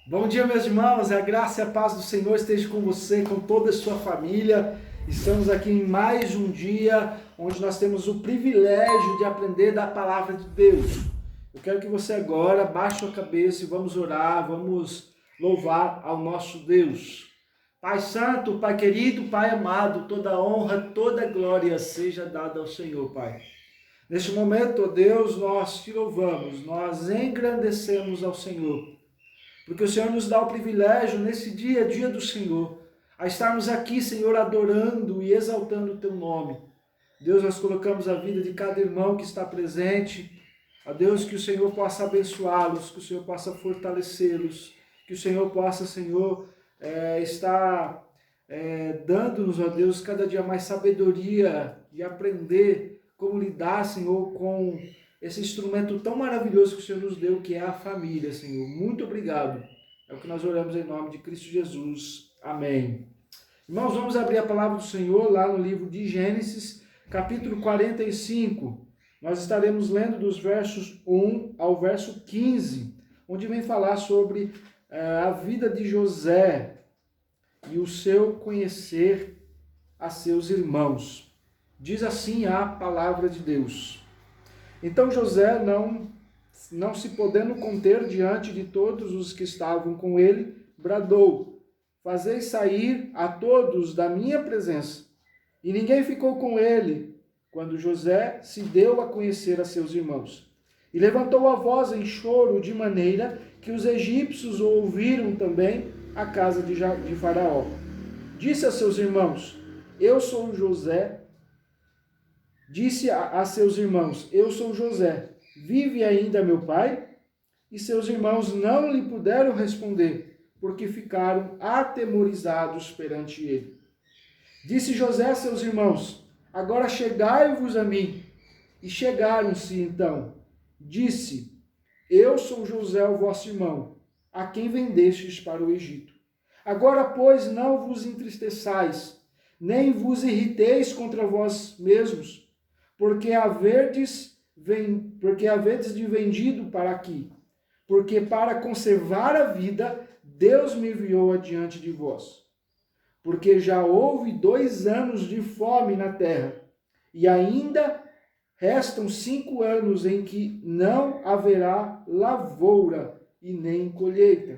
Bom dia, meus irmãos, a graça e a paz do Senhor esteja com você, com toda a sua família. Estamos aqui em mais um dia onde nós temos o privilégio de aprender da palavra de Deus. Eu quero que você agora baixe a cabeça e vamos orar, vamos louvar ao nosso Deus. Pai Santo, Pai querido, Pai amado, toda honra, toda glória seja dada ao Senhor, Pai. Neste momento, ó Deus, nós te louvamos, nós engrandecemos ao Senhor. Porque o Senhor nos dá o privilégio, nesse dia, dia do Senhor, a estarmos aqui, Senhor, adorando e exaltando o Teu nome. Deus, nós colocamos a vida de cada irmão que está presente. A Deus, que o Senhor possa abençoá-los, que o Senhor possa fortalecê-los, que o Senhor possa, Senhor, estar dando-nos, ó Deus, cada dia mais sabedoria de aprender como lidar, Senhor, com esse instrumento tão maravilhoso que o Senhor nos deu, que é a família, Senhor. Muito obrigado. É o que nós oramos em nome de Cristo Jesus. Amém. Irmãos, vamos abrir a palavra do Senhor lá no livro de Gênesis, capítulo 45. Nós estaremos lendo dos versos 1 ao verso 15, onde vem falar sobre a vida de José e o seu conhecer a seus irmãos. Diz assim a palavra de Deus. Então José, não se podendo conter diante de todos os que estavam com ele, bradou: fazei sair a todos da minha presença. E ninguém ficou com ele, quando José se deu a conhecer a seus irmãos. E levantou a voz em choro, de maneira que os egípcios o ouviram também à casa de Faraó. Disse a seus irmãos: eu sou José. Disse a seus irmãos: eu sou José, vive ainda meu pai? E seus irmãos não lhe puderam responder, porque ficaram atemorizados perante ele. Disse José a seus irmãos: agora chegai-vos a mim. E chegaram-se então. Disse: eu sou José, o vosso irmão, a quem vendestes para o Egito. Agora, pois, não vos entristeçais, nem vos irriteis contra vós mesmos, porque haverdes de vendido para aqui, porque para conservar a vida, Deus me enviou adiante de vós. Porque já houve 2 anos de fome na terra, e ainda restam 5 anos em que não haverá lavoura e nem colheita.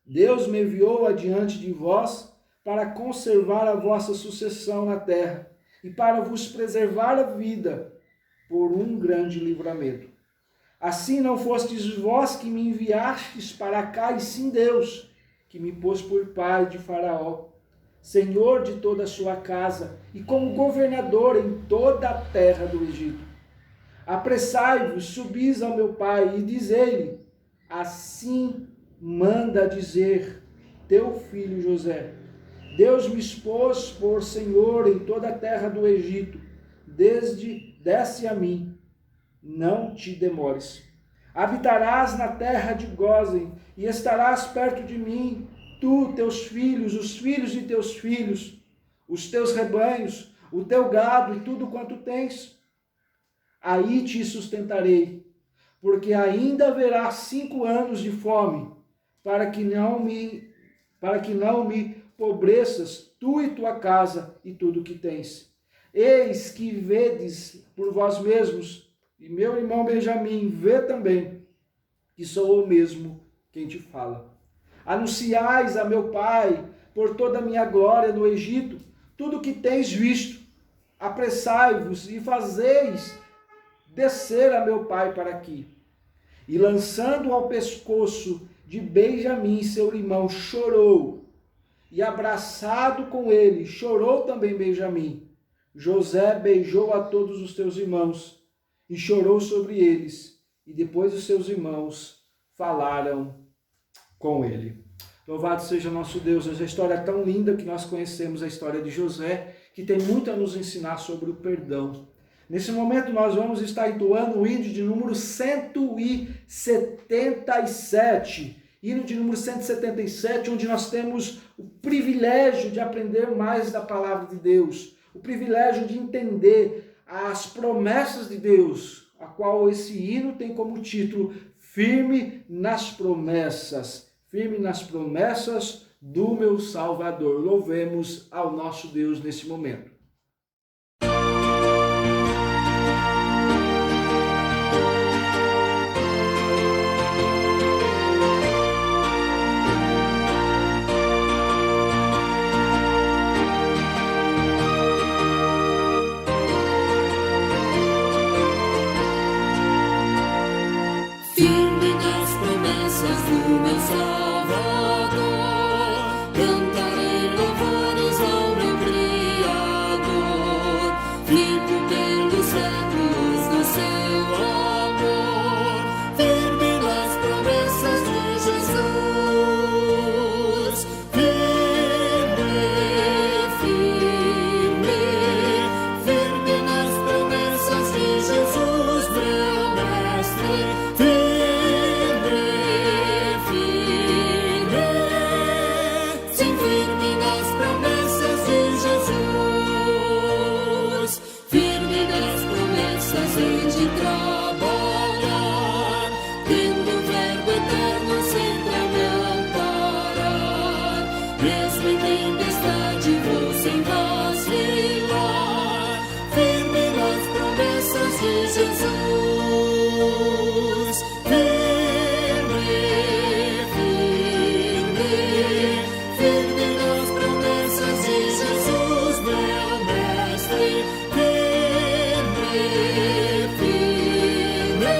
Deus me enviou adiante de vós para conservar a vossa sucessão na terra, e para vos preservar a vida por um grande livramento. Assim não fostes vós que me enviastes para cá, e sim Deus, que me pôs por pai de Faraó, senhor de toda a sua casa, e como governador em toda a terra do Egito. Apressai-vos, subis ao meu pai, e dizei-lhe: assim manda dizer teu filho José: Deus me expôs por senhor em toda a terra do Egito, desce a mim, não te demores. Habitarás na terra de Gósen, e estarás perto de mim, tu, teus filhos, os filhos de teus filhos, os teus rebanhos, o teu gado e tudo quanto tens. Aí te sustentarei, porque ainda haverá 5 anos de fome, para que não me pobreças, tu e tua casa e tudo o que tens. Eis que vedes por vós mesmos, e meu irmão Benjamim vê também, que sou eu mesmo quem te fala. Anunciais a meu pai, por toda a minha glória no Egito, tudo o que tens visto. Apressai-vos e fazeis descer a meu pai para aqui. E lançando ao pescoço de Benjamim, seu irmão, chorou. E abraçado com ele, chorou também Benjamim. José beijou a todos os teus irmãos e chorou sobre eles. E depois os seus irmãos falaram com ele. Louvado seja nosso Deus. Essa história é tão linda que nós conhecemos, a história de José, que tem muito a nos ensinar sobre o perdão. Nesse momento nós vamos estar entoando o hino de número 177. Hino de número 177, onde nós temos o privilégio de aprender mais da palavra de Deus, o privilégio de entender as promessas de Deus, a qual esse hino tem como título: Firme nas promessas, firme nas promessas do meu Salvador. Louvemos ao nosso Deus nesse momento. Firme nas promessas do meu Salvador, cantarei louvores ao meu Criador. Vivo pelos séculos do seu amor, firme nas promessas de Jesus. Firme, firme, firme nas promessas de Jesus, meu mestre. Jesus, firme, firme, firme nas promessas de Jesus, meu mestre. Firme, firme,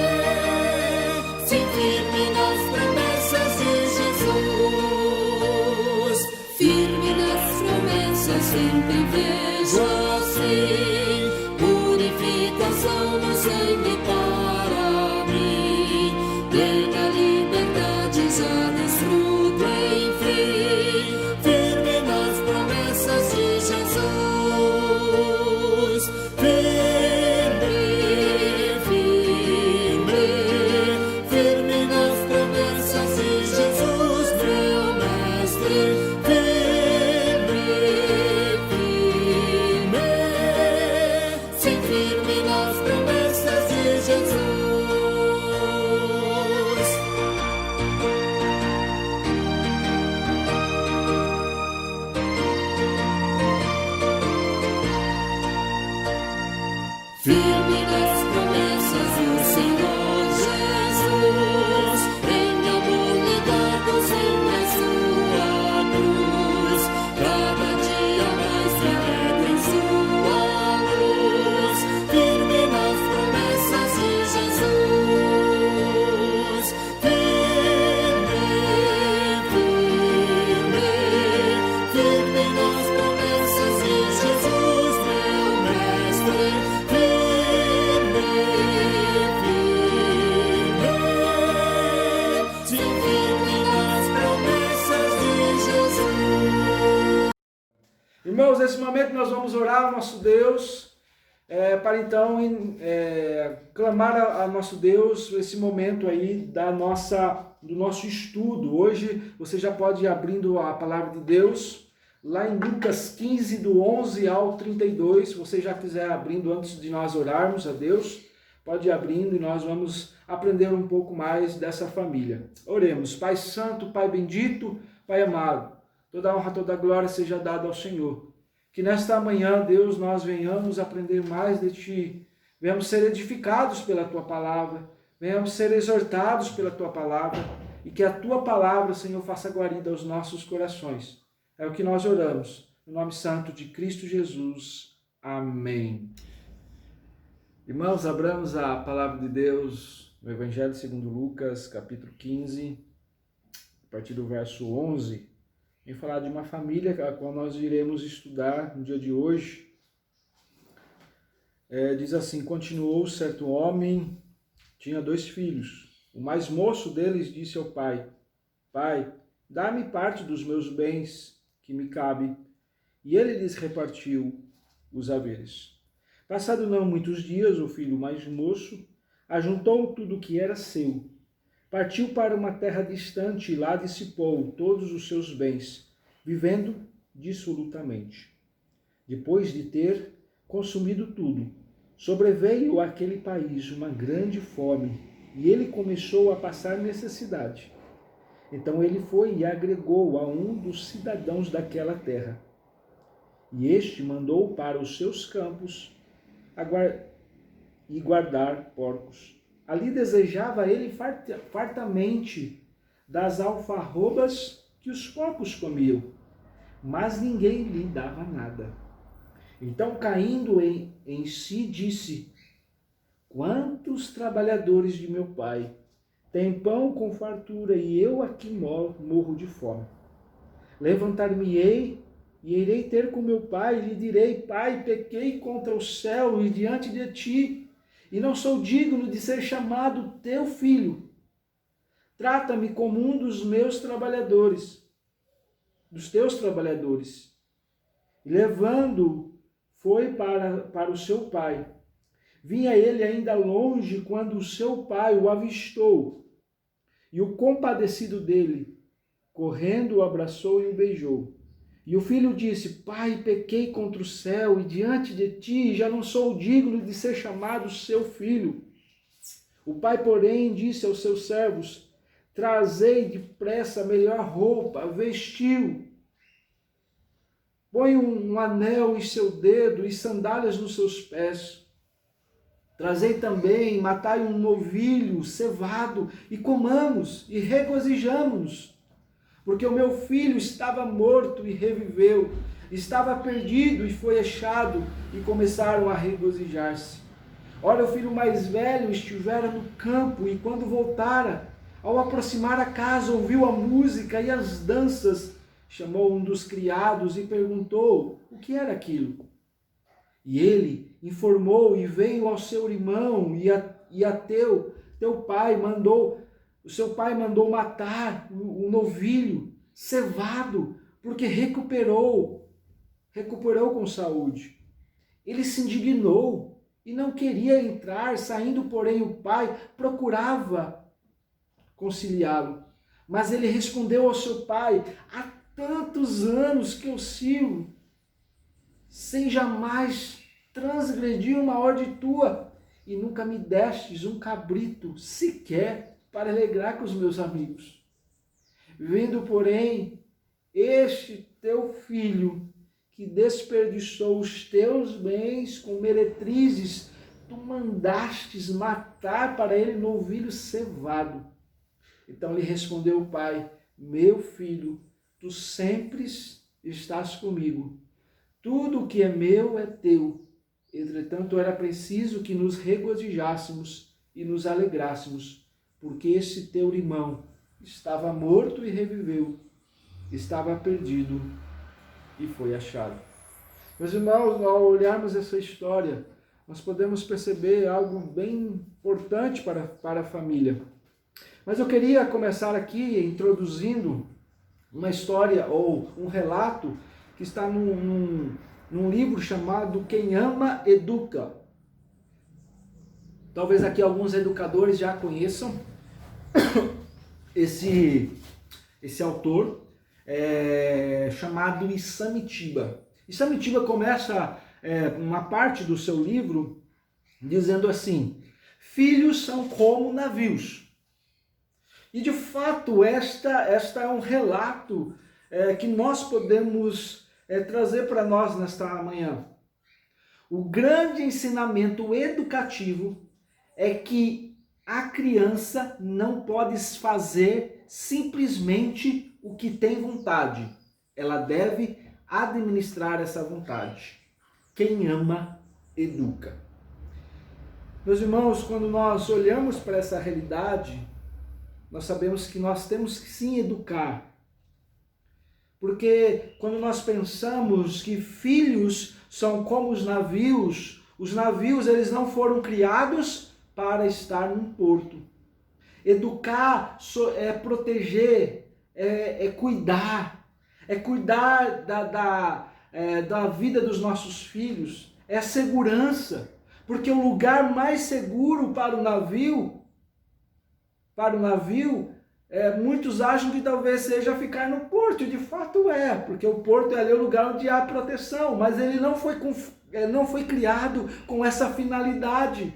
sim, firme nas promessas de Jesus. Firme nas promessas, sempre vejo assim. Purificação no sangue para mim, plena liberdade já desfruto, enfim. Firme nas promessas de Jesus. Firme, firme, firme nas promessas de Jesus, meu mestre. Firme, firme, sim, firme nas promessas de Jesus. Firme nas promessas do Senhor Jesus, em amor ligados em a sua cruz, cada dia mais viver em sua luz. Firme nas promessas de Jesus. Firme, firme, firme nas promessas de Jesus, meu mestre. Firme, firme, sim, firme nas promessas de Jesus. Irmãos, nesse momento nós vamos orar ao nosso Deus, para então clamar a nosso Deus esse momento aí do nosso estudo. Hoje você já pode ir abrindo a palavra de Deus, lá em Lucas 15, do 11 ao 32, se você já quiser abrindo antes de nós orarmos a Deus, pode ir abrindo e nós vamos aprender um pouco mais dessa família. Oremos. Pai Santo, Pai bendito, Pai amado, toda a honra, toda a glória seja dada ao Senhor. Que nesta manhã, Deus, nós venhamos aprender mais de Ti, venhamos ser edificados pela Tua palavra, venhamos ser exortados pela Tua palavra e que a Tua palavra, Senhor, faça guarida aos nossos corações. É o que nós oramos, no nome santo de Cristo Jesus. Amém. Irmãos, abramos a palavra de Deus no Evangelho segundo Lucas, capítulo 15, a partir do verso 11. Vem falar de uma família a qual nós iremos estudar no dia de hoje. Diz assim: continuou certo homem, tinha 2 filhos. O mais moço deles disse ao pai: Pai, dá-me parte dos meus bens que me cabe. E ele lhes repartiu os haveres. Passado não muitos dias, o filho mais moço ajuntou tudo o que era seu. Partiu para uma terra distante e lá dissipou todos os seus bens, vivendo dissolutamente. Depois de ter consumido tudo, sobreveio àquele país uma grande fome, e ele começou a passar necessidade. Então ele foi e agregou a um dos cidadãos daquela terra. E este mandou para os seus campos e guardar porcos. Ali desejava ele fartamente das alfarrobas que os porcos comiam, mas ninguém lhe dava nada. Então, caindo em si, disse: quantos trabalhadores de meu pai têm pão com fartura e eu aqui morro de fome. Levantar-me-ei e irei ter com meu pai e lhe direi: Pai, pequei contra o céu e diante de ti, e não sou digno de ser chamado teu filho. Trata-me como um dos meus trabalhadores, dos teus trabalhadores. E levando, foi para o seu pai. Vinha ele ainda longe quando o seu pai o avistou, e o compadecido dele, correndo, o abraçou e o beijou. E o filho disse: Pai, pequei contra o céu e diante de ti, já não sou digno de ser chamado seu filho. O pai, porém, disse aos seus servos: Trazei depressa a melhor roupa, vestiu. Põe um anel em seu dedo e sandálias nos seus pés. Trazei também, matai um novilho cevado e comamos e regozijamo-nos. Porque o meu filho estava morto e reviveu, estava perdido e foi achado, e começaram a regozijar-se. Ora, o filho mais velho estivera no campo, e quando voltara, ao aproximar a casa, ouviu a música e as danças. Chamou um dos criados e perguntou o que era aquilo. E ele informou e veio ao seu irmão, o seu pai mandou matar o novilho cevado, porque recuperou com saúde. Ele se indignou e não queria entrar, saindo, porém, o pai procurava conciliá-lo. Mas ele respondeu ao seu pai: há tantos anos que eu sirvo, sem jamais transgredir uma ordem tua, e nunca me destes um cabrito sequer para alegrar com os meus amigos. Vendo, porém, este teu filho, que desperdiçou os teus bens com meretrizes, tu mandastes matar para ele novilho cevado. Então lhe respondeu o pai: meu filho, tu sempre estás comigo. Tudo o que é meu é teu. Entretanto, era preciso que nos regozijássemos e nos alegrássemos, porque esse teu irmão estava morto e reviveu, estava perdido e foi achado. Meus irmãos, ao olharmos essa história, nós podemos perceber algo bem importante para a família. Mas eu queria começar aqui introduzindo uma história ou um relato que está num livro chamado Quem Ama, Educa. Talvez aqui alguns educadores já conheçam esse autor, chamado Isamitiba. Isamitiba começa uma parte do seu livro dizendo assim: filhos são como navios. E de fato esta é um relato que nós podemos trazer para nós nesta manhã. O grande ensinamento educativo é que a criança não pode fazer simplesmente o que tem vontade. Ela deve administrar essa vontade. Quem ama, educa. Meus irmãos, quando nós olhamos para essa realidade, nós sabemos que nós temos que sim educar. Porque quando nós pensamos que filhos são como os navios eles não foram criados para estar num porto. Educar é proteger, é cuidar da vida dos nossos filhos, é segurança. Porque o lugar mais seguro para o navio, muitos acham que talvez seja ficar no porto, e de fato porque o porto é ali o lugar onde há proteção, mas ele não foi criado com essa finalidade.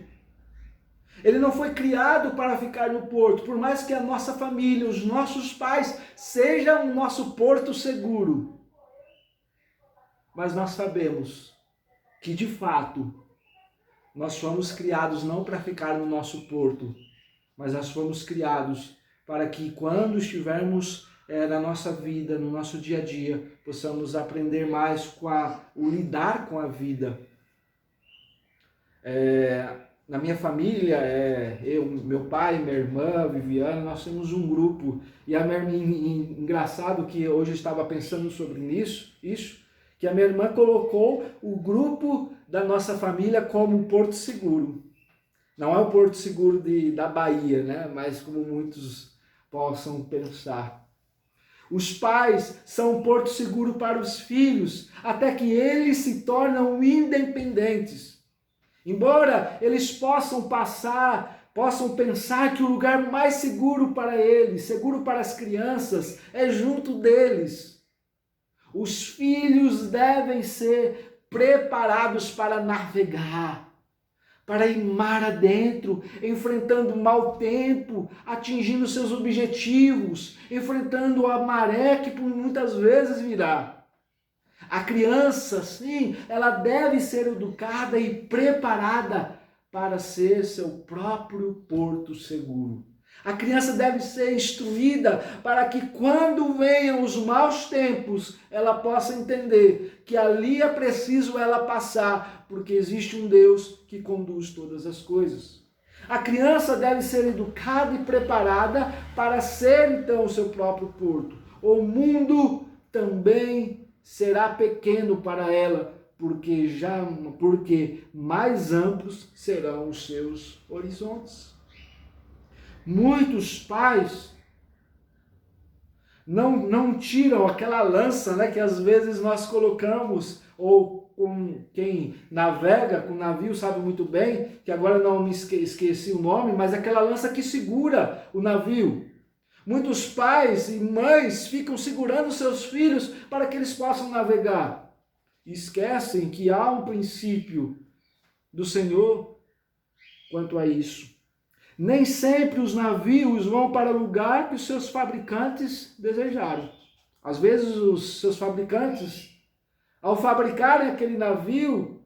Ele não foi criado para ficar no porto, por mais que a nossa família, os nossos pais, sejam o nosso porto seguro. Mas nós sabemos que, de fato, nós fomos criados não para ficar no nosso porto, mas nós fomos criados para que, quando estivermos na nossa vida, no nosso dia a dia, possamos aprender mais o lidar com a vida. Na minha família, eu, meu pai, minha irmã, Viviana, nós temos um grupo. E engraçado que hoje eu estava pensando sobre isso, que a minha irmã colocou o grupo da nossa família como Porto Seguro. Não é o Porto Seguro da Bahia, né? Mas como muitos possam pensar. Os pais são um porto seguro para os filhos, até que eles se tornam independentes. Embora eles possam pensar que o lugar mais seguro para eles, seguro para as crianças, é junto deles. Os filhos devem ser preparados para navegar, para ir mar adentro, enfrentando o mau tempo, atingindo seus objetivos, enfrentando a maré que por muitas vezes virá. A criança, sim, ela deve ser educada e preparada para ser seu próprio porto seguro. A criança deve ser instruída para que quando venham os maus tempos, ela possa entender que ali é preciso ela passar, porque existe um Deus que conduz todas as coisas. A criança deve ser educada e preparada para ser então o seu próprio porto. O mundo também será pequeno para ela, porque mais amplos serão os seus horizontes. Muitos pais não tiram aquela lança, né, que às vezes nós colocamos, ou com quem navega com navio sabe muito bem, que agora não me esqueci o nome, mas aquela lança que segura o navio. Muitos pais e mães ficam segurando seus filhos para que eles possam navegar. E esquecem que há um princípio do Senhor quanto a isso. Nem sempre os navios vão para o lugar que os seus fabricantes desejaram. Às vezes os seus fabricantes, ao fabricarem aquele navio,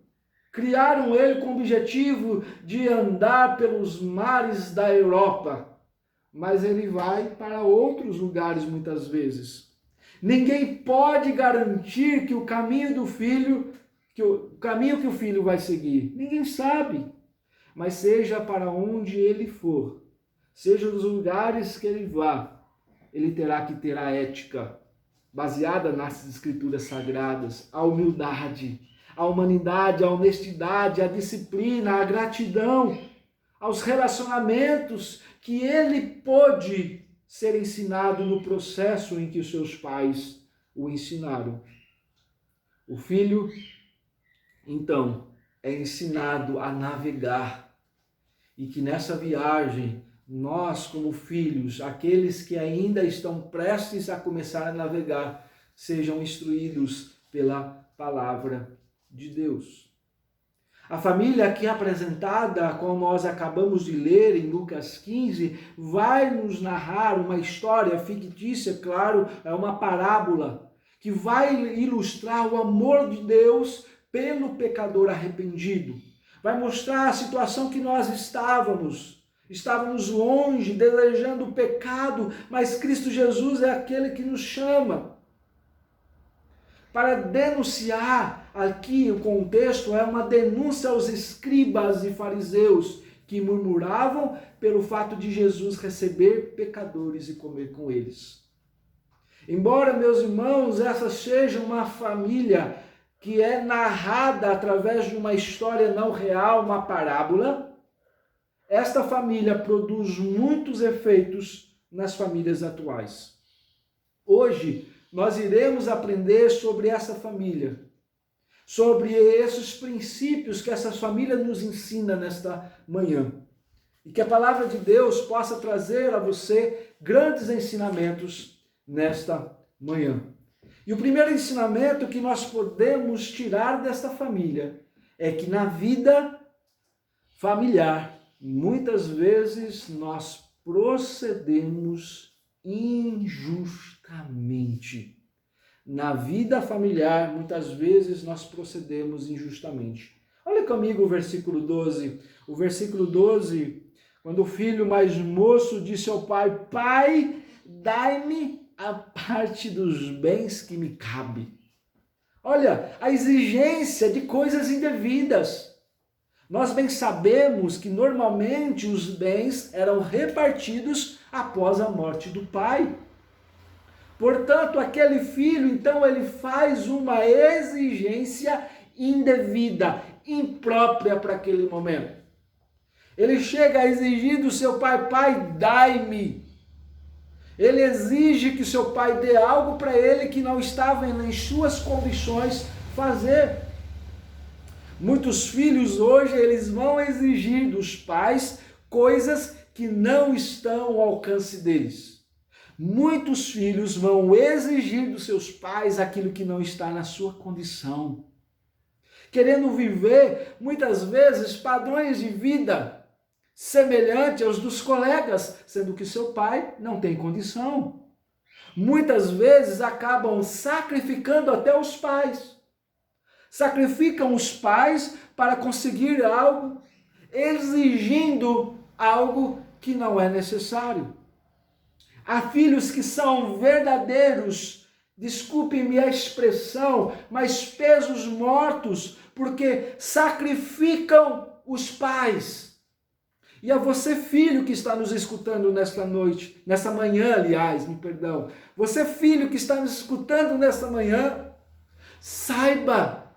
criaram ele com o objetivo de andar pelos mares da Europa. Mas ele vai para outros lugares muitas vezes. Ninguém pode garantir que o caminho do filho, que o filho vai seguir. Ninguém sabe. Mas seja para onde ele for, seja nos lugares que ele vá, ele terá que ter a ética baseada nas escrituras sagradas, a humildade, a humanidade, a honestidade, a disciplina, a gratidão, aos relacionamentos que ele pôde ser ensinado no processo em que os seus pais o ensinaram. O filho, então, é ensinado a navegar e que nessa viagem, nós como filhos, aqueles que ainda estão prestes a começar a navegar, sejam instruídos pela palavra de Deus. A família aqui apresentada, como nós acabamos de ler em Lucas 15, vai nos narrar uma história fictícia, claro, é uma parábola, que vai ilustrar o amor de Deus pelo pecador arrependido. Vai mostrar a situação que nós estávamos longe, desejando o pecado, mas Cristo Jesus é aquele que nos chama. Para denunciar, aqui o contexto é uma denúncia aos escribas e fariseus, que murmuravam pelo fato de Jesus receber pecadores e comer com eles. Embora, meus irmãos, essa seja uma família que é narrada através de uma história não real, uma parábola, esta família produz muitos efeitos nas famílias atuais. Hoje, nós iremos aprender sobre essa família, sobre esses princípios que essa família nos ensina nesta manhã. E que a palavra de Deus possa trazer a você grandes ensinamentos nesta manhã. E o primeiro ensinamento que nós podemos tirar desta família é que na vida familiar muitas vezes nós procedemos injustamente. Na vida familiar, muitas vezes nós procedemos injustamente. Olha comigo o versículo 12. O versículo 12, quando o filho mais moço disse ao pai: Pai, dai-me a parte dos bens que me cabe. Olha, a exigência de coisas indevidas. Nós bem sabemos que normalmente os bens eram repartidos após a morte do pai. Portanto, aquele filho, então, ele faz uma exigência indevida, imprópria para aquele momento. Ele chega a exigir do seu pai: Pai, dai-me. Ele exige que seu pai dê algo para ele que não estava em suas condições fazer. Muitos filhos hoje, eles vão exigir dos pais coisas que não estão ao alcance deles. Muitos filhos vão exigir dos seus pais aquilo que não está na sua condição. Querendo viver, muitas vezes, padrões de vida semelhantes aos dos colegas, sendo que seu pai não tem condição. Muitas vezes acabam sacrificando até os pais. Sacrificam os pais para conseguir algo, exigindo algo que não é necessário. Há filhos que são verdadeiros, desculpe-me a expressão, mas pesos mortos, porque sacrificam os pais. E a você, filho que está nos escutando nesta noite, nessa manhã, aliás, você, filho que está nos escutando nesta manhã, saiba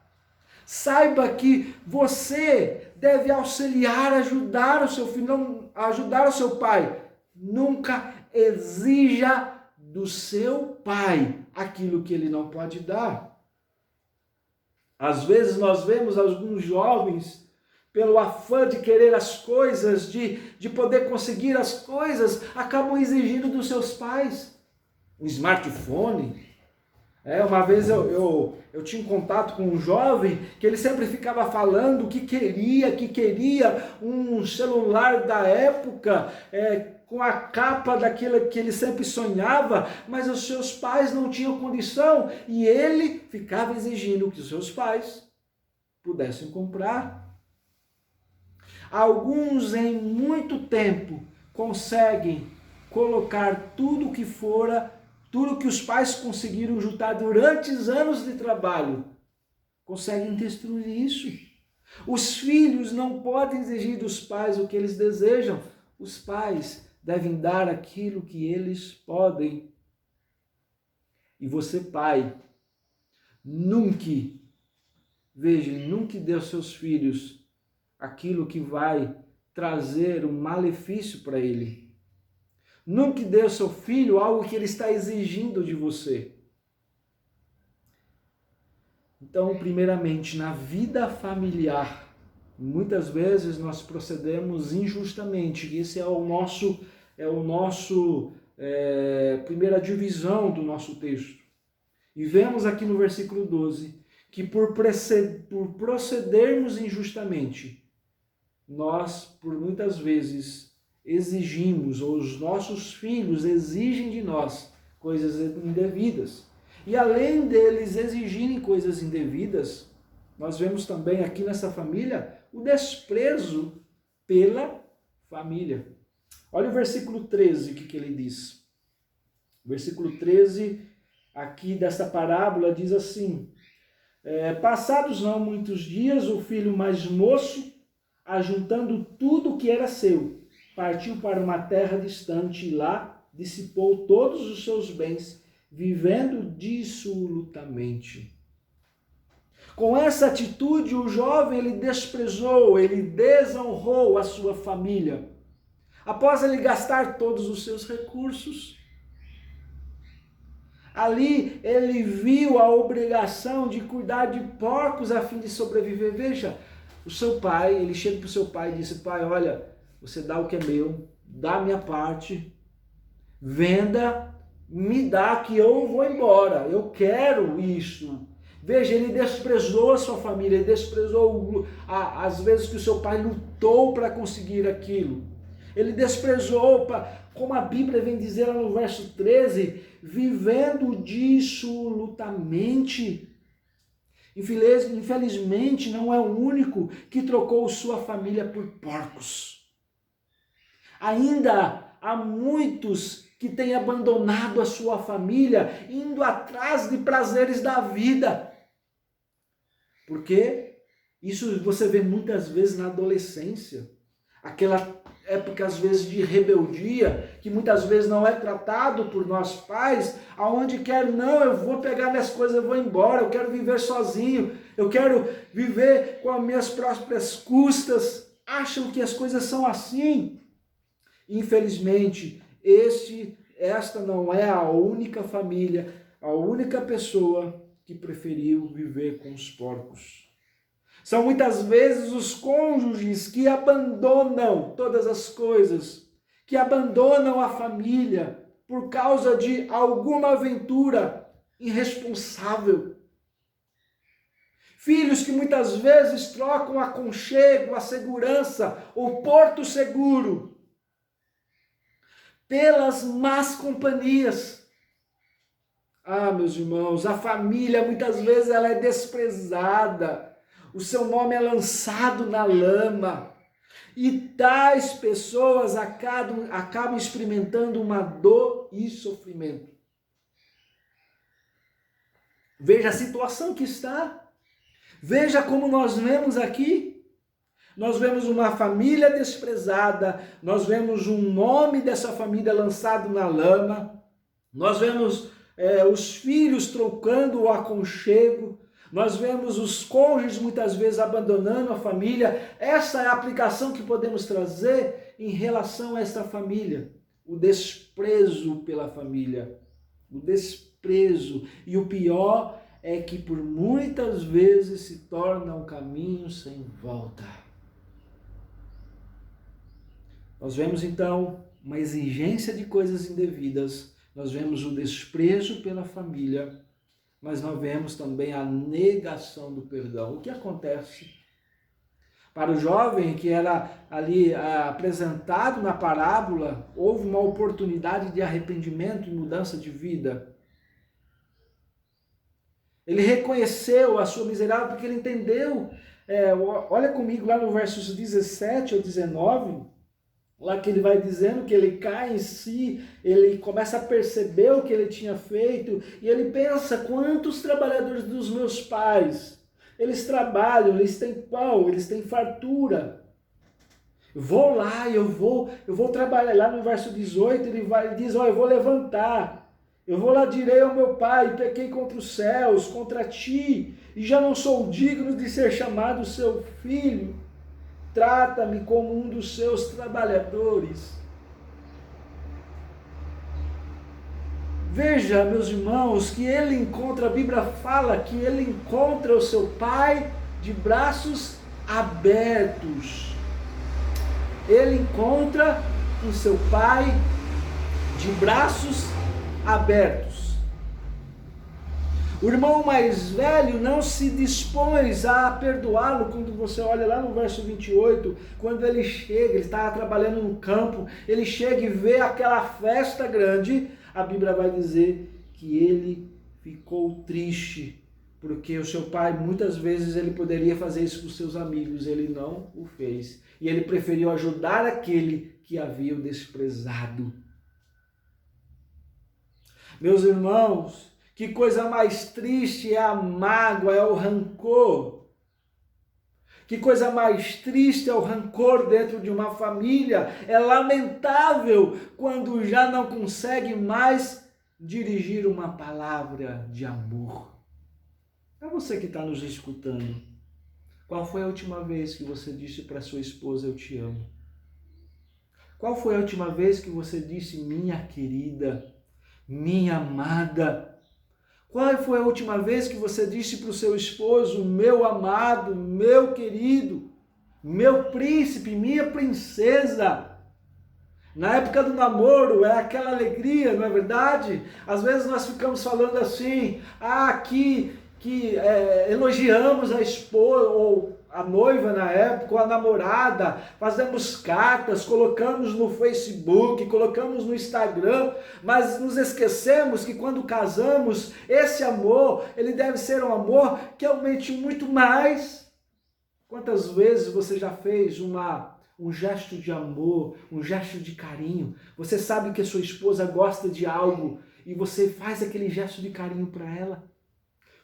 que você deve auxiliar, ajudar o seu filho, não ajudar o seu pai. Nunca exija do seu pai aquilo que ele não pode dar. Às vezes nós vemos alguns jovens, pelo afã de querer as coisas, de poder conseguir as coisas, acabam exigindo dos seus pais um smartphone. Uma vez eu tinha um contato com um jovem que ele sempre ficava falando que queria um celular da época, com a capa daquilo que ele sempre sonhava, mas os seus pais não tinham condição e ele ficava exigindo que os seus pais pudessem comprar. Alguns em muito tempo conseguem colocar tudo que os pais conseguiram juntar durante os anos de trabalho, conseguem destruir isso. Os filhos não podem exigir dos pais o que eles desejam. Os pais devem dar aquilo que eles podem. E você, pai, nunca dê aos seus filhos aquilo que vai trazer um malefício para ele. Nunca dê ao seu filho algo que ele está exigindo de você. Então, primeiramente, na vida familiar, muitas vezes nós procedemos injustamente. Esse é o nosso primeira divisão do nosso texto. E vemos aqui no versículo 12 que por procedermos injustamente, nós, por muitas vezes, exigimos, ou os nossos filhos exigem de nós coisas indevidas. E além deles exigirem coisas indevidas, nós vemos também aqui nessa família o desprezo pela família. Olha o versículo 13, o que ele diz. O versículo 13 aqui dessa parábola diz assim: passados não muitos dias, o filho mais moço, ajuntando tudo o que era seu, partiu para uma terra distante e lá dissipou todos os seus bens, vivendo dissolutamente. Com essa atitude, o jovem ele desprezou, ele desonrou a sua família. Após ele gastar todos os seus recursos, ali ele viu a obrigação de cuidar de porcos a fim de sobreviver. Veja, o seu pai, ele chega para o seu pai e disse: pai, olha, você dá o que é meu, dá a minha parte, venda, me dá que eu vou embora, eu quero isso. Veja, ele desprezou a sua família, ele desprezou as vezes que o seu pai lutou para conseguir aquilo. Ele desprezou, como a Bíblia vem dizer lá no verso 13, vivendo dissolutamente. Infelizmente, não é o único que trocou sua família por porcos. Ainda há muitos que têm abandonado a sua família, indo atrás de prazeres da vida. Porque isso você vê muitas vezes na adolescência. Aquela época, às vezes, de rebeldia, que muitas vezes não é tratado por nós pais, aonde quer, não, eu vou pegar minhas coisas, eu vou embora, eu quero viver sozinho, eu quero viver com as minhas próprias custas. Acham que as coisas são assim. Infelizmente, esta não é a única família, a única pessoa que preferiu viver com os porcos. São muitas vezes os cônjuges que abandonam todas as coisas, que abandonam a família por causa de alguma aventura irresponsável. Filhos que muitas vezes trocam o aconchego, a segurança, o porto seguro pelas más companhias. Ah, meus irmãos, a família muitas vezes ela é desprezada. O seu nome é lançado na lama. E tais pessoas acabam experimentando uma dor e sofrimento. Veja a situação que está. Veja como nós vemos aqui. Nós vemos uma família desprezada. Nós vemos um nome dessa família lançado na lama. Nós vemos os filhos trocando o aconchego. Nós vemos os cônjuges muitas vezes abandonando a família. Essa é a aplicação que podemos trazer em relação a esta família. O desprezo pela família. O desprezo. E o pior é que por muitas vezes se torna um caminho sem volta. Nós vemos então uma exigência de coisas indevidas. Nós vemos o desprezo pela família. Mas nós vemos também a negação do perdão. O que acontece? Para o jovem que era ali apresentado na parábola, houve uma oportunidade de arrependimento e mudança de vida. Ele reconheceu a sua miserável porque ele entendeu. Olha comigo lá no versos 17 ao 19, lá que ele vai dizendo que ele cai em si, ele começa a perceber o que ele tinha feito, e ele pensa, quantos trabalhadores dos meus pais, eles trabalham, eles têm pão, eles têm fartura. Vou lá, eu vou trabalhar. Lá no verso 18, ele diz, eu vou levantar, eu vou lá, direi ao meu pai, pequei contra os céus, contra ti, e já não sou digno de ser chamado seu filho. Trata-me como um dos seus trabalhadores. Veja, meus irmãos, que ele encontra, a Bíblia fala que ele encontra o seu pai de braços abertos. Ele encontra o seu pai de braços abertos. O irmão mais velho não se dispôs a perdoá-lo. Quando você olha lá no verso 28, quando ele chega, ele estava trabalhando no campo, ele chega e vê aquela festa grande, a Bíblia vai dizer que ele ficou triste, porque o seu pai, muitas vezes, ele poderia fazer isso com seus amigos, ele não o fez. E ele preferiu ajudar aquele que havia o desprezado. Meus irmãos, que coisa mais triste é a mágoa, é o rancor. Que coisa mais triste é o rancor dentro de uma família. É lamentável quando já não consegue mais dirigir uma palavra de amor. É você que está nos escutando. Qual foi a última vez que você disse para sua esposa, eu te amo? Qual foi a última vez que você disse, minha querida, minha amada? Qual foi a última vez que você disse para o seu esposo, meu amado, meu querido, meu príncipe, minha princesa? Na época do namoro é aquela alegria, não é verdade? Às vezes nós ficamos falando assim, que elogiamos a esposa ou a noiva na época, ou a namorada, fazemos cartas, colocamos no Facebook, colocamos no Instagram, mas nos esquecemos que quando casamos, esse amor, ele deve ser um amor que aumente muito mais. Quantas vezes você já fez um gesto de amor, um gesto de carinho? Você sabe que a sua esposa gosta de algo e você faz aquele gesto de carinho para ela?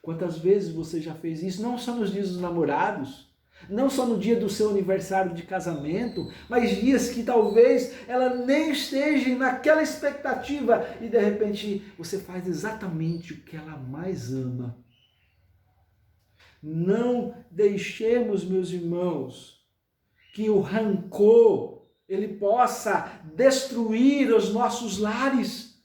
Quantas vezes você já fez isso? Não só nos dias dos namorados, não só no dia do seu aniversário de casamento, mas dias que talvez ela nem esteja naquela expectativa e de repente você faz exatamente o que ela mais ama. Não deixemos, meus irmãos, que o rancor ele possa destruir os nossos lares,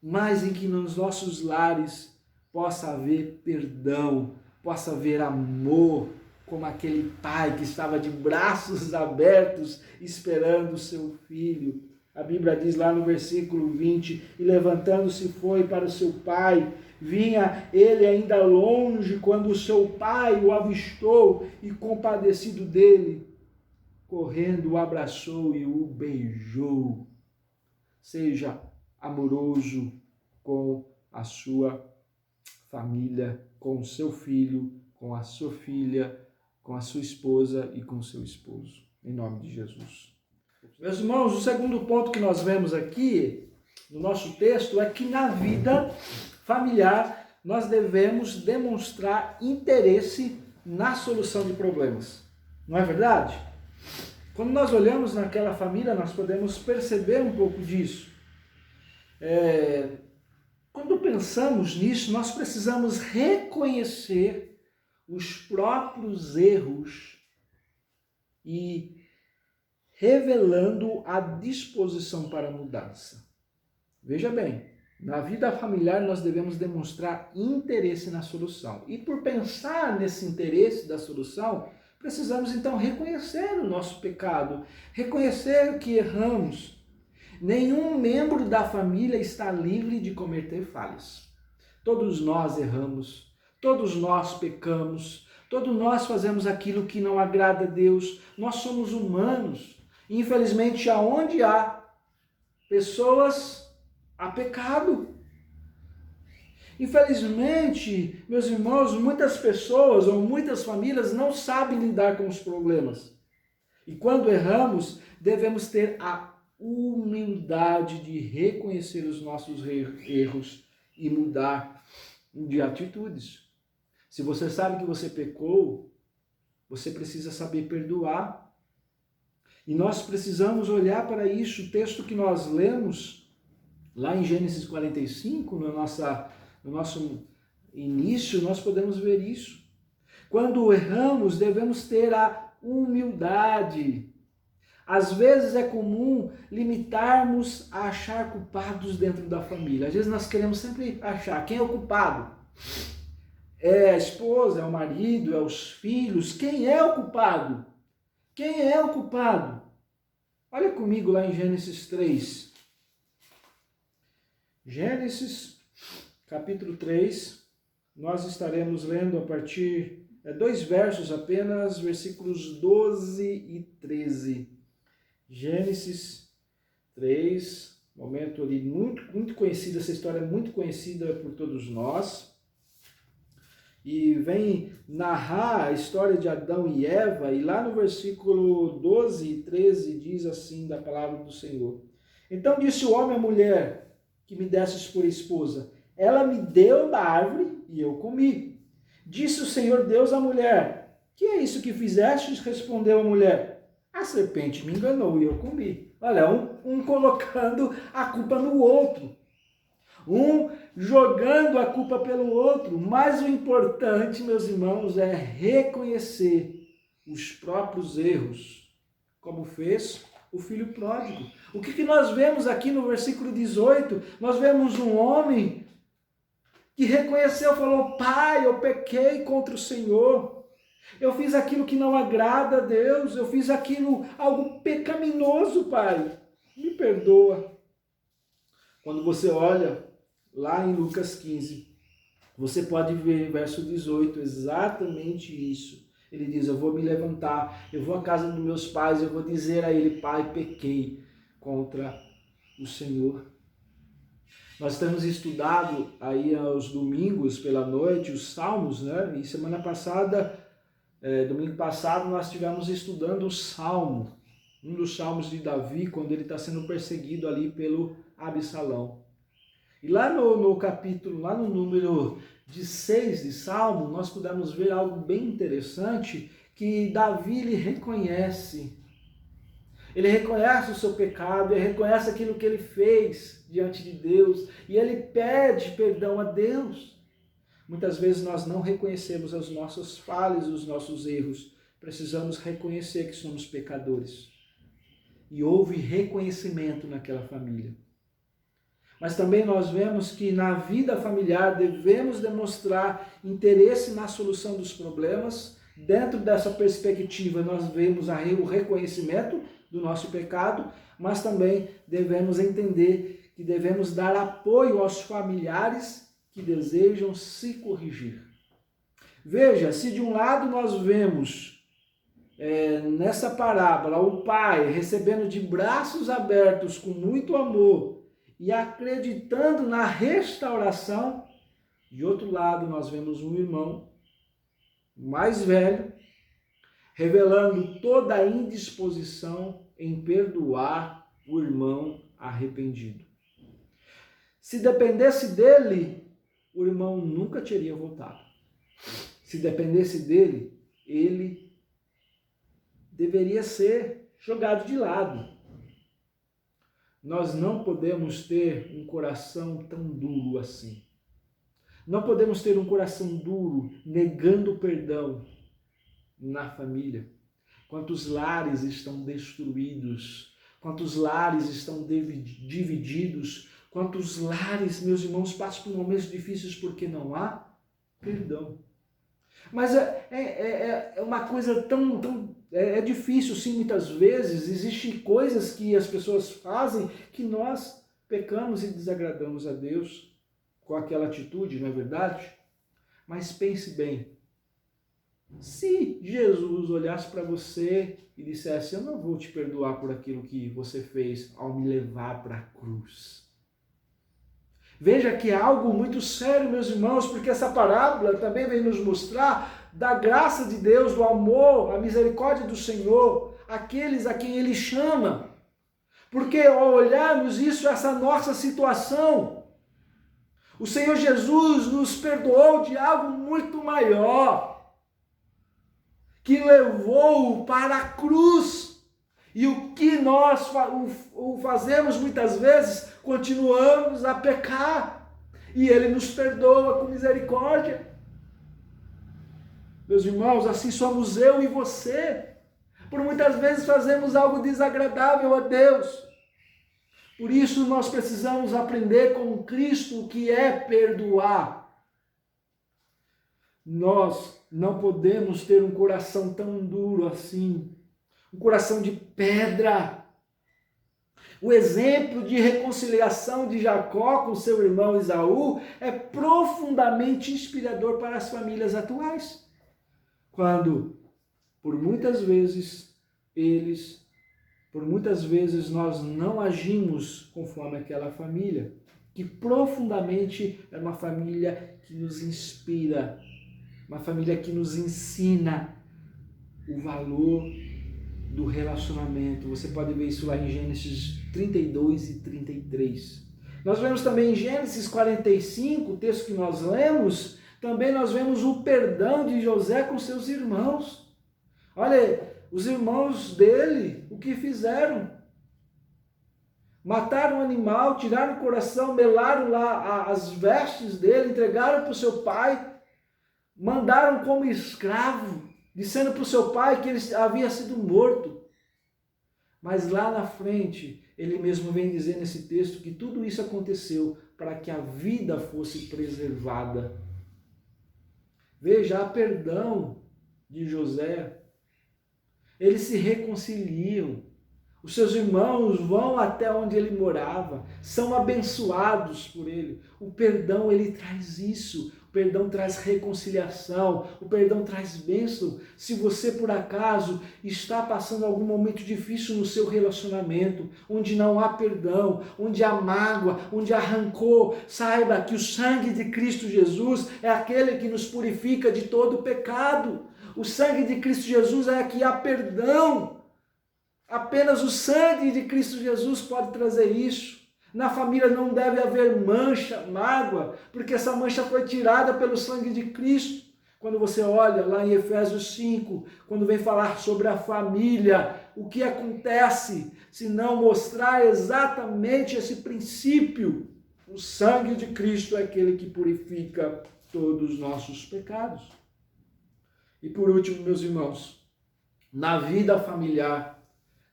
mas em que nos nossos lares possa haver perdão, possa haver amor, como aquele pai que estava de braços abertos esperando o seu filho. A Bíblia diz lá no versículo 20, e levantando-se foi para o seu pai. Vinha ele ainda longe quando o seu pai o avistou e, compadecido dele, correndo o abraçou e o beijou. Seja amoroso com a sua família, com o seu filho, com a sua filha, com a sua esposa e com o seu esposo. Em nome de Jesus. Meus irmãos, o segundo ponto que nós vemos aqui no nosso texto é que na vida familiar nós devemos demonstrar interesse na solução de problemas. Não é verdade? Quando nós olhamos naquela família, nós podemos perceber um pouco disso. Quando pensamos nisso, nós precisamos reconhecer os próprios erros e revelando a disposição para a mudança. Veja bem, na vida familiar nós devemos demonstrar interesse na solução. E por pensar nesse interesse da solução, precisamos então reconhecer o nosso pecado, reconhecer que erramos. Nenhum membro da família está livre de cometer falhas. Todos nós erramos, todos nós pecamos, todos nós fazemos aquilo que não agrada a Deus. Nós somos humanos. Infelizmente, aonde há pessoas, há pecado. Infelizmente, meus irmãos, muitas pessoas ou muitas famílias não sabem lidar com os problemas. E quando erramos, devemos ter a humildade de reconhecer os nossos erros e mudar de atitudes. Se você sabe que você pecou, você precisa saber perdoar. E nós precisamos olhar para isso. O texto que nós lemos lá em Gênesis 45, no nosso início, nós podemos ver isso. Quando erramos, devemos ter a humildade. Às vezes é comum limitarmos a achar culpados dentro da família. Às vezes nós queremos sempre achar quem é o culpado. É a esposa, é o marido, é os filhos. Quem é o culpado? Quem é o culpado? Olha comigo lá em Gênesis 3. Gênesis, capítulo 3. Nós estaremos lendo a partir, 2 versos apenas, versículos 12 e 13. Gênesis 3, momento ali muito conhecido, essa história é muito conhecida por todos nós. E vem narrar a história de Adão e Eva, e lá no versículo 12 e 13 diz assim da palavra do Senhor. Então disse o homem à mulher que me desses por esposa, ela me deu da árvore e eu comi. Disse o Senhor Deus à mulher, que é isso que fizestes? Respondeu a mulher, a serpente me enganou e eu comi. Olha, um colocando a culpa no outro. Um jogando a culpa pelo outro. Mas o importante, meus irmãos, é reconhecer os próprios erros, como fez o filho pródigo. O que nós vemos aqui no versículo 18? Nós vemos um homem que reconheceu, falou, pai, eu pequei contra o Senhor. Eu fiz aquilo que não agrada a Deus. Eu fiz algo pecaminoso, pai. Me perdoa. Quando você olha lá em Lucas 15, Você pode ver verso 18, exatamente isso. Ele diz, eu vou me levantar, eu vou à casa dos meus pais, eu vou dizer a ele, pai, pequei contra o Senhor. Nós temos estudado aí aos domingos pela noite os Salmos, né? E semana passada, domingo passado, nós estivemos estudando o Salmo, um dos Salmos de Davi, quando ele está sendo perseguido ali pelo Absalão. E lá no capítulo, lá no número 6 de Salmo, nós pudemos ver algo bem interessante, que Davi ele reconhece o seu pecado, ele reconhece aquilo que ele fez diante de Deus, e ele pede perdão a Deus. Muitas vezes nós não reconhecemos as nossas falhas, os nossos erros, precisamos reconhecer que somos pecadores. E houve reconhecimento naquela família. Mas também nós vemos que na vida familiar devemos demonstrar interesse na solução dos problemas. Dentro dessa perspectiva nós vemos o reconhecimento do nosso pecado, mas também devemos entender que devemos dar apoio aos familiares que desejam se corrigir. Veja, se de um lado nós vemos nessa parábola o pai recebendo de braços abertos com muito amor e acreditando na restauração, de outro lado nós vemos um irmão mais velho revelando toda a indisposição em perdoar o irmão arrependido. Se dependesse dele, o irmão nunca teria voltado. Se dependesse dele, ele deveria ser jogado de lado. Nós não podemos ter um coração tão duro assim. Não podemos ter um coração duro negando o perdão na família. Quantos lares estão destruídos, quantos lares estão divididos, quantos lares, meus irmãos, passam por momentos difíceis porque não há perdão. Mas é uma coisa tão difícil, sim, muitas vezes. Existem coisas que as pessoas fazem que nós pecamos e desagradamos a Deus com aquela atitude, não é verdade? Mas pense bem, se Jesus olhasse para você e dissesse, eu não vou te perdoar por aquilo que você fez ao me levar para a cruz. Veja que é algo muito sério, meus irmãos, porque essa parábola também vem nos mostrar da graça de Deus, do amor, a misericórdia do Senhor, aqueles a quem Ele chama. Porque ao olharmos isso, essa nossa situação, o Senhor Jesus nos perdoou de algo muito maior, que levou para a cruz. E o que nós fazemos muitas vezes, continuamos a pecar. E Ele nos perdoa com misericórdia. Meus irmãos, assim somos eu e você. Por muitas vezes fazemos algo desagradável a Deus. Por isso nós precisamos aprender com Cristo o que é perdoar. Nós não podemos ter um coração tão duro assim. Um coração de pedra. O exemplo de reconciliação de Jacó com seu irmão Esaú é profundamente inspirador para as famílias atuais. Quando, por muitas vezes nós não agimos conforme aquela família, que profundamente é uma família que nos inspira, uma família que nos ensina o valor do relacionamento. Você pode ver isso lá em Gênesis 32 e 33. Nós vemos também em Gênesis 45, o texto que nós lemos, também nós vemos o perdão de José com seus irmãos. Olha, os irmãos dele, o que fizeram? Mataram o animal, tiraram o coração, melaram lá as vestes dele, entregaram para o seu pai, mandaram como escravo, dizendo para o seu pai que ele havia sido morto. Mas lá na frente, ele mesmo vem dizer nesse texto que tudo isso aconteceu para que a vida fosse preservada. Veja, há perdão de José. Eles se reconciliam. Os seus irmãos vão até onde ele morava, são abençoados por ele. O perdão, ele traz isso. perdão traz reconciliação, o perdão traz bênção. Se você, por acaso, está passando algum momento difícil no seu relacionamento, onde não há perdão, onde há mágoa, onde há rancor, saiba que o sangue de Cristo Jesus é aquele que nos purifica de todo pecado. O sangue de Cristo Jesus é que há perdão. Apenas o sangue de Cristo Jesus pode trazer isso. Na família não deve haver mancha, mágoa, porque essa mancha foi tirada pelo sangue de Cristo. Quando você olha lá em Efésios 5, quando vem falar sobre a família, o que acontece se não mostrar exatamente esse princípio? O sangue de Cristo é aquele que purifica todos os nossos pecados. E por último, meus irmãos, na vida familiar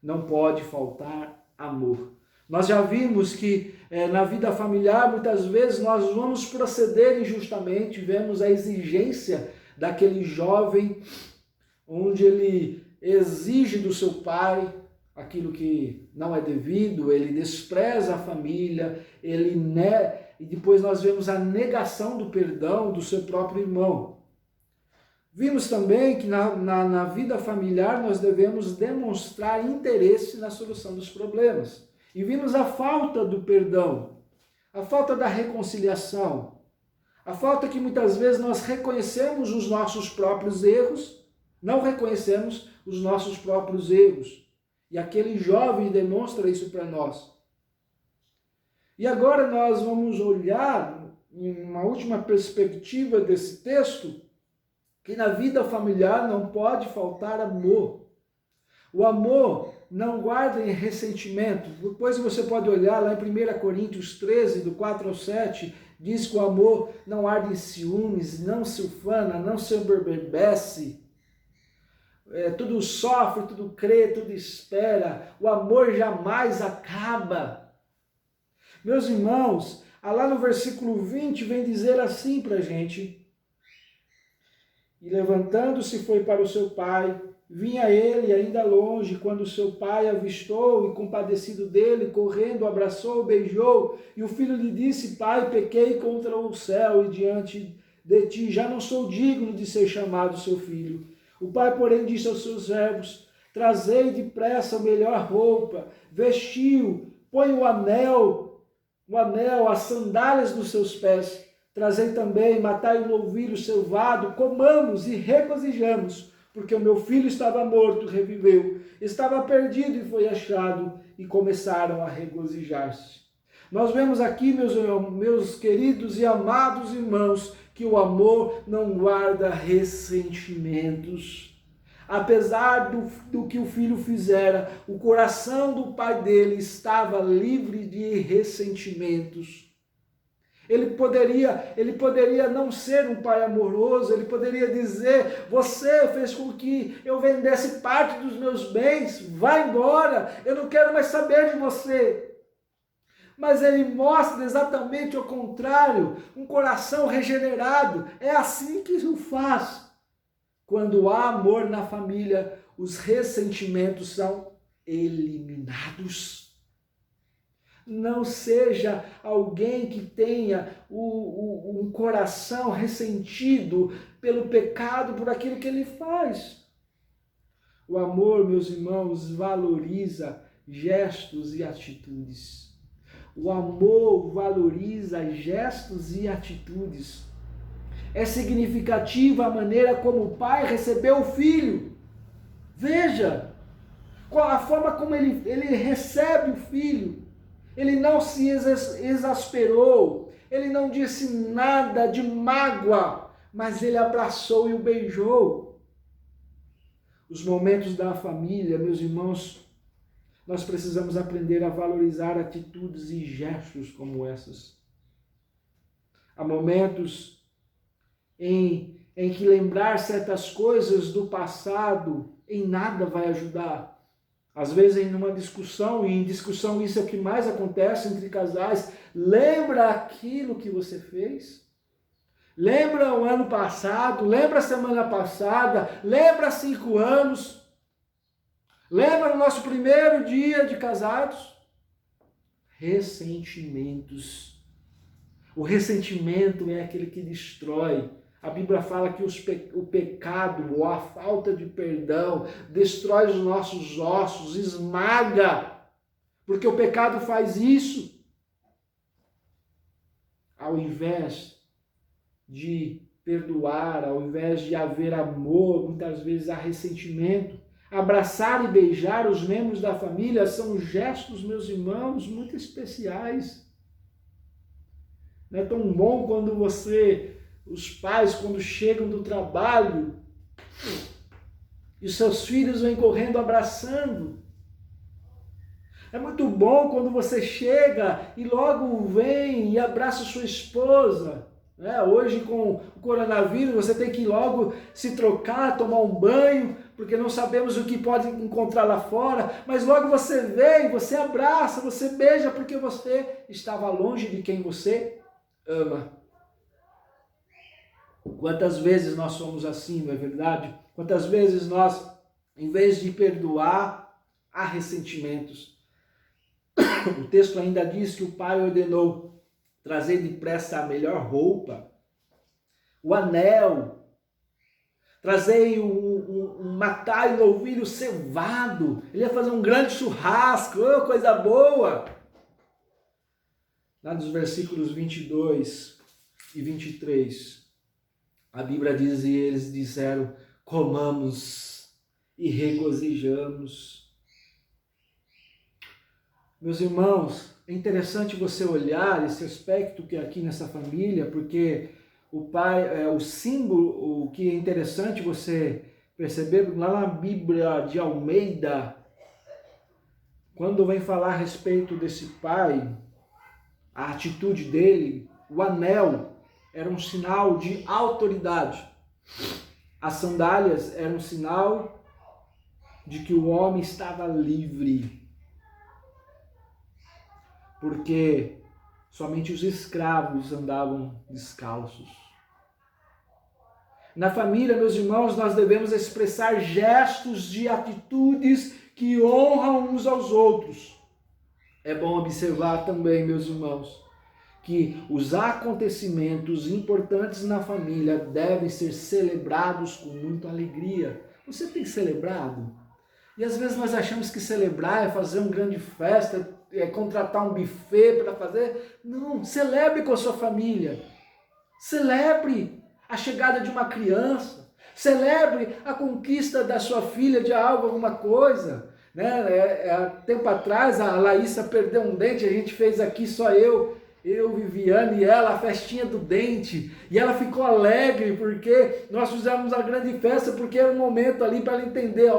não pode faltar amor. Nós já vimos que na vida familiar, muitas vezes, nós vamos proceder injustamente, vemos a exigência daquele jovem, onde ele exige do seu pai aquilo que não é devido, ele despreza a família, e depois nós vemos a negação do perdão do seu próprio irmão. Vimos também que na vida familiar nós devemos demonstrar interesse na solução dos problemas. E vimos a falta do perdão, a falta da reconciliação, a falta que muitas vezes nós reconhecemos os nossos próprios erros, não reconhecemos os nossos próprios erros. E aquele jovem demonstra isso para nós. E agora nós vamos olhar, em uma última perspectiva desse texto, que na vida familiar não pode faltar amor. O amor não guarda em ressentimento. Depois você pode olhar lá em 1 Coríntios 13, do 4 ao 7, diz que o amor não arde em ciúmes, não se ufana, não se embebece, tudo sofre, tudo crê, tudo espera. O amor jamais acaba. Meus irmãos, lá no versículo 20 vem dizer assim para a gente: e levantando-se foi para o seu pai. Vinha ele ainda longe, quando seu pai avistou e compadecido dele, correndo, abraçou, beijou, e o filho lhe disse: Pai, pequei contra o céu e diante de ti, já não sou digno de ser chamado seu filho. O pai, porém, disse aos seus servos: Trazei depressa a melhor roupa, vestiu, põe o anel, as sandálias nos seus pés, trazei também, matai um novilho cevado, comamos e regozijamos, porque o meu filho estava morto, reviveu, estava perdido e foi achado, e começaram a regozijar-se. Nós vemos aqui, meus queridos e amados irmãos, que o amor não guarda ressentimentos. Apesar do que o filho fizera, o coração do pai dele estava livre de ressentimentos. Ele poderia não ser um pai amoroso, ele poderia dizer: você fez com que eu vendesse parte dos meus bens, vai embora, eu não quero mais saber de você. Mas ele mostra exatamente o contrário, um coração regenerado. É assim que o faz. Quando há amor na família, os ressentimentos são eliminados. Não seja alguém que tenha um coração ressentido pelo pecado, por aquilo que ele faz. O amor, meus irmãos, valoriza gestos e atitudes. O amor valoriza gestos e atitudes. É significativa a maneira como o pai recebeu o filho. Veja a forma como ele recebe o filho. Ele não se exasperou, ele não disse nada de mágoa, mas ele abraçou e o beijou. Os momentos da família, meus irmãos, nós precisamos aprender a valorizar atitudes e gestos como essas. Há momentos em que lembrar certas coisas do passado em nada vai ajudar. Às vezes em uma discussão, e em discussão isso é o que mais acontece entre casais, lembra aquilo que você fez? Lembra o ano passado? Lembra a semana passada? Lembra há 5 anos? Lembra o nosso primeiro dia de casados? Ressentimentos. O ressentimento é aquele que destrói. A Bíblia fala que o pecado ou a falta de perdão destrói os nossos ossos, esmaga, porque o pecado faz isso. Ao invés de perdoar, ao invés de haver amor, muitas vezes há ressentimento. Abraçar e beijar os membros da família são gestos, meus irmãos, muito especiais. Não é tão bom quando os pais, quando chegam do trabalho, e seus filhos vêm correndo abraçando. É muito bom quando você chega e logo vem e abraça sua esposa. Hoje, com o coronavírus, você tem que logo se trocar, tomar um banho, porque não sabemos o que pode encontrar lá fora. Mas logo você vem, você abraça, você beija, porque você estava longe de quem você ama. Quantas vezes nós somos assim, não é verdade? Quantas vezes nós, em vez de perdoar, há ressentimentos. O texto ainda diz que o pai ordenou trazer depressa a melhor roupa, o anel, trazer matar um novilho cevado. Ele ia fazer um grande churrasco, coisa boa. Lá nos versículos 22 e 23, a Bíblia diz, e eles disseram, comamos e regozijamos. Meus irmãos, é interessante você olhar esse aspecto que é aqui nessa família, porque o pai, o símbolo, o que é interessante você perceber, lá na Bíblia de Almeida, quando vem falar a respeito desse pai, a atitude dele, o anel era um sinal de autoridade. As sandálias eram um sinal de que o homem estava livre. Porque somente os escravos andavam descalços. Na família, meus irmãos, nós devemos expressar gestos de atitudes que honram uns aos outros. É bom observar também, meus irmãos, que os acontecimentos importantes na família devem ser celebrados com muita alegria. Você tem celebrado? E às vezes nós achamos que celebrar é fazer uma grande festa, é contratar um buffet para fazer. Não, celebre com a sua família. Celebre a chegada de uma criança. Celebre a conquista da sua filha de algo, alguma coisa. Tempo atrás a Laísa perdeu um dente, a gente fez aqui só eu, Viviane e ela, a festinha do dente, e ela ficou alegre porque nós fizemos a grande festa, porque era um momento ali para ela entender,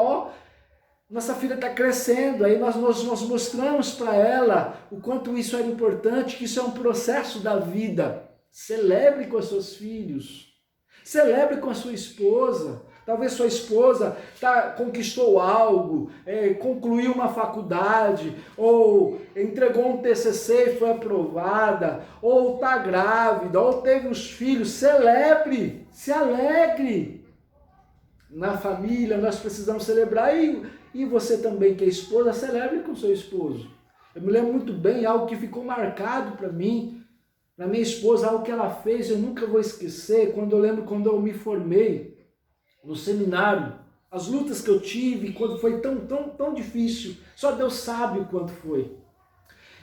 nossa filha está crescendo. Aí nós mostramos para ela o quanto isso era importante, que isso é um processo da vida. Celebre com os seus filhos, celebre com a sua esposa. Talvez sua esposa conquistou algo, concluiu uma faculdade, ou entregou um TCC e foi aprovada, ou está grávida, ou teve os filhos. Celebre, se alegre. Na família nós precisamos celebrar, e você também que é esposa, celebre com seu esposo. Eu me lembro muito bem algo que ficou marcado para mim, na minha esposa, algo que ela fez, eu nunca vou esquecer, quando eu me formei no seminário, as lutas que eu tive, quando foi tão difícil, só Deus sabe o quanto foi.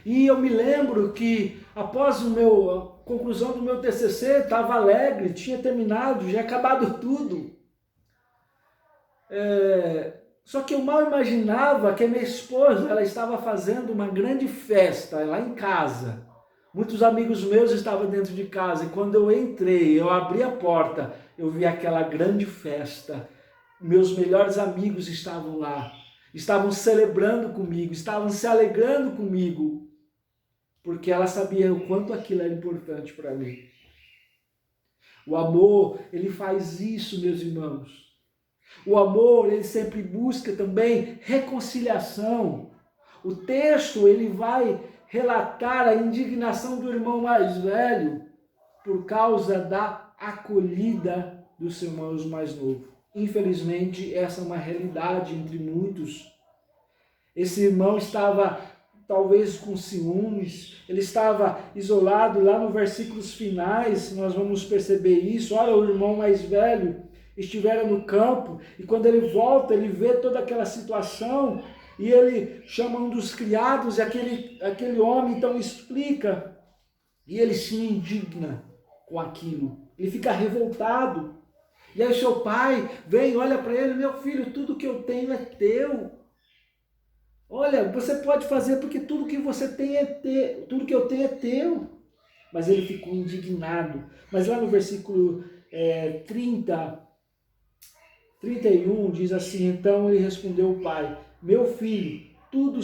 E eu me lembro que após a conclusão do meu TCC, estava alegre, tinha terminado, já acabado tudo. Só que eu mal imaginava que a minha esposa, ela estava fazendo uma grande festa lá em casa. Muitos amigos meus estavam dentro de casa, e quando eu entrei, eu abri a porta, eu vi aquela grande festa. Meus melhores amigos estavam lá, estavam celebrando comigo, estavam se alegrando comigo, porque ela sabia o quanto aquilo era importante para mim. O amor, ele faz isso, meus irmãos. O amor, ele sempre busca também reconciliação. O texto, ele vai relatar a indignação do irmão mais velho por causa da acolhida do seu irmão mais novo. Infelizmente, essa é uma realidade entre muitos. Esse irmão estava talvez com ciúmes, ele estava isolado. Lá no versículos finais nós vamos perceber isso. Olha, o irmão mais velho estivera no campo, e quando ele volta, ele vê toda aquela situação, e ele chama um dos criados, e aquele homem então explica, e ele se indigna com aquilo, ele fica revoltado. E aí o seu pai vem, olha para ele: meu filho, tudo que eu tenho é teu. Olha, você pode fazer porque tudo que você tem é teu, tudo que eu tenho é teu. Mas ele ficou indignado. Mas lá no versículo 31 diz assim: então ele respondeu ao pai: meu filho, tudo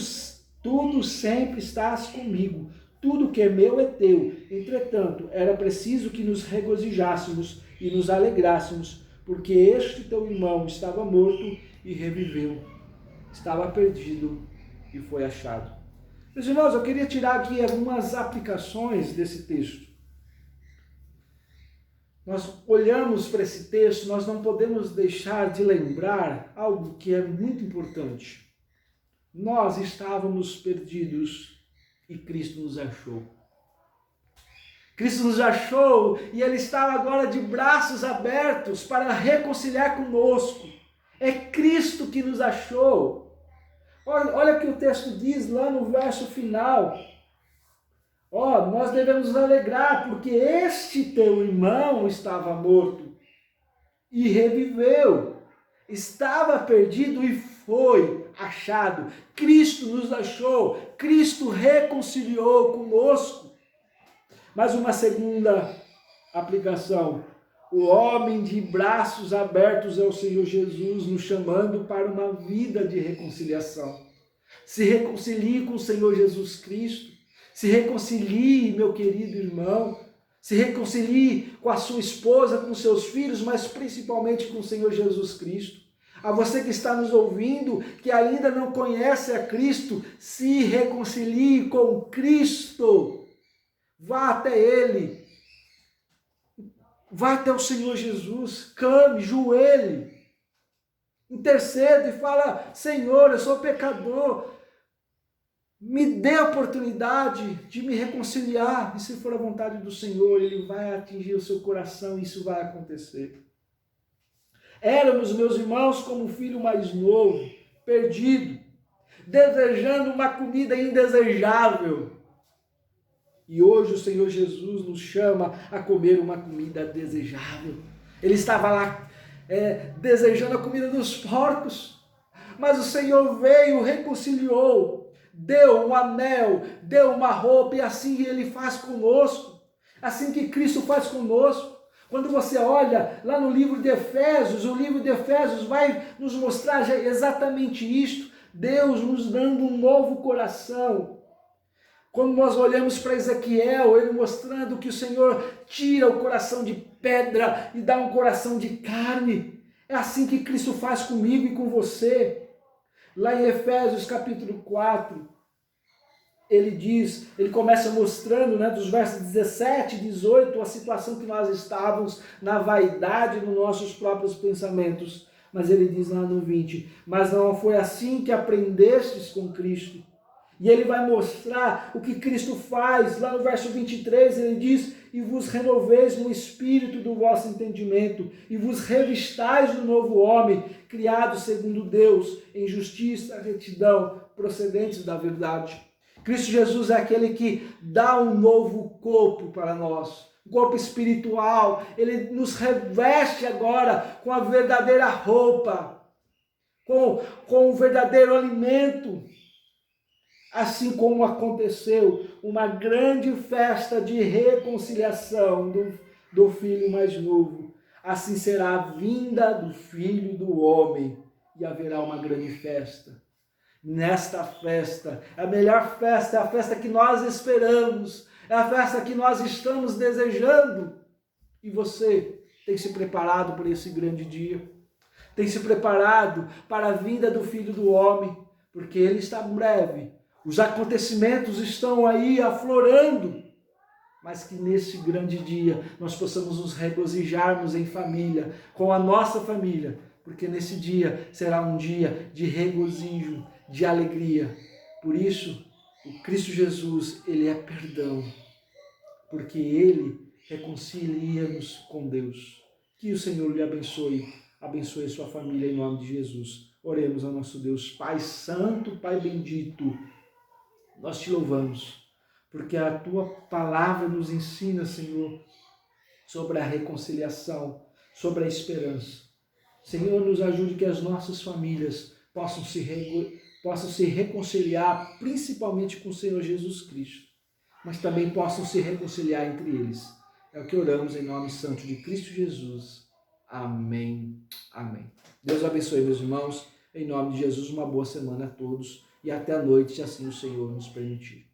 sempre estás comigo, tudo que é meu é teu. Entretanto, era preciso que nos regozijássemos e nos alegrássemos, porque este teu irmão estava morto e reviveu, estava perdido e foi achado. Meus irmãos, eu queria tirar aqui algumas aplicações desse texto. Nós olhamos para esse texto, nós não podemos deixar de lembrar algo que é muito importante. Nós estávamos perdidos e Cristo nos achou. Cristo nos achou e Ele está agora de braços abertos para reconciliar conosco. É Cristo que nos achou. Olha o que o texto diz lá no verso final. Nós devemos nos alegrar porque este teu irmão estava morto e reviveu. Estava perdido e foi achado. Cristo nos achou. Cristo reconciliou conosco. Mais uma segunda aplicação. O homem de braços abertos é o Senhor Jesus, nos chamando para uma vida de reconciliação. Se reconcilie com o Senhor Jesus Cristo. Se reconcilie, meu querido irmão. Se reconcilie com a sua esposa, com seus filhos, mas principalmente com o Senhor Jesus Cristo. A você que está nos ouvindo, que ainda não conhece a Cristo, se reconcilie com Cristo. Vá até Ele. Vá até o Senhor Jesus, clame, joelhe, interceda e fala: Senhor, eu sou pecador, me dê a oportunidade de me reconciliar. E se for a vontade do Senhor, Ele vai atingir o seu coração e isso vai acontecer. Éramos, meus irmãos, como um filho mais novo, perdido, desejando uma comida indesejável. E hoje o Senhor Jesus nos chama a comer uma comida desejável. Ele estava lá desejando a comida dos porcos, mas o Senhor veio, reconciliou, deu um anel, deu uma roupa, e assim Ele faz conosco, assim que Cristo faz conosco. Quando você olha lá no livro de Efésios, o livro de Efésios vai nos mostrar exatamente isto, Deus nos dando um novo coração. Quando nós olhamos para Ezequiel, ele mostrando que o Senhor tira o coração de pedra e dá um coração de carne. É assim que Cristo faz comigo e com você. Lá em Efésios capítulo 4, ele começa mostrando, dos versos 17 e 18, a situação que nós estávamos na vaidade nos nossos próprios pensamentos. Mas ele diz lá no 20, mas não foi assim que aprendestes com Cristo. E ele vai mostrar o que Cristo faz. Lá no verso 23 ele diz: e vos renoveis no espírito do vosso entendimento, e vos revistais do novo homem, criado segundo Deus, em justiça, retidão, procedentes da verdade. Cristo Jesus é aquele que dá um novo corpo para nós, um corpo espiritual. Ele nos reveste agora com a verdadeira roupa, com o verdadeiro alimento. Assim como aconteceu uma grande festa de reconciliação do filho mais novo, assim será a vinda do Filho do Homem, e haverá uma grande festa. Nesta festa, a melhor festa é a festa que nós esperamos, é a festa que nós estamos desejando. E você tem se preparado para esse grande dia? Tem se preparado para a vinda do Filho do Homem? Porque Ele está breve. Os acontecimentos estão aí aflorando, mas que nesse grande dia nós possamos nos regozijarmos em família, com a nossa família, porque nesse dia será um dia de regozijo, de alegria. Por isso, O Cristo Jesus, ele é perdão, porque ele reconcilia-nos com Deus. Que o Senhor lhe abençoe a sua família em nome de Jesus. Oremos ao nosso Deus. Pai santo, Pai bendito, nós te louvamos, porque a tua palavra nos ensina, Senhor, sobre a reconciliação, sobre a esperança. Senhor, nos ajude que as nossas famílias possam se reconciliar, principalmente com o Senhor Jesus Cristo, mas também possam se reconciliar entre eles. É o que oramos em nome santo de Cristo Jesus. Amém. Amém. Deus abençoe, meus irmãos. Em nome de Jesus, uma boa semana a todos e até a noite, se assim o Senhor nos permitir.